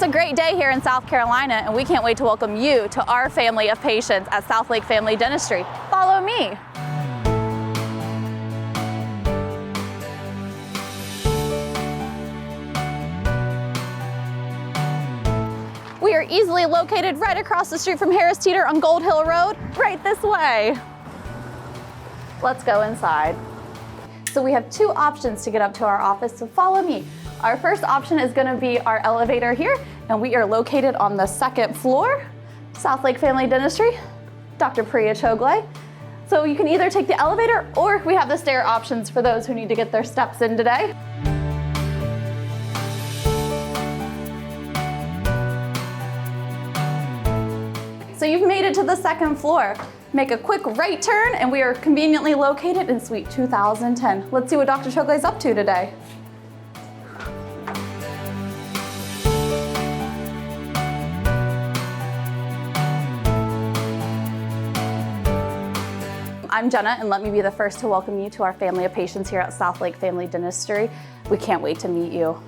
It's a great day here in South Carolina, and we can't wait to welcome you to our family of patients at Southlake Family Dentistry. Follow me. We are easily located right across the street from Harris Teeter on Gold Hill Road, right this way. Let's go inside. So we have two options to get up to our office, so follow me. Our first option is gonna be our elevator here, and we are located on the second floor, Southlake Family Dentistry, Dr. Priya Choglay. So you can either take the elevator or we have the stair options for those who need to get their steps in today. So you've made it to the second floor. Make a quick right turn and we are conveniently located in suite 2010. Let's see what Dr. Choglay's up to today. I'm Jenna, and let me be the first to welcome you to our family of patients here at Southlake Family Dentistry. We can't wait to meet you.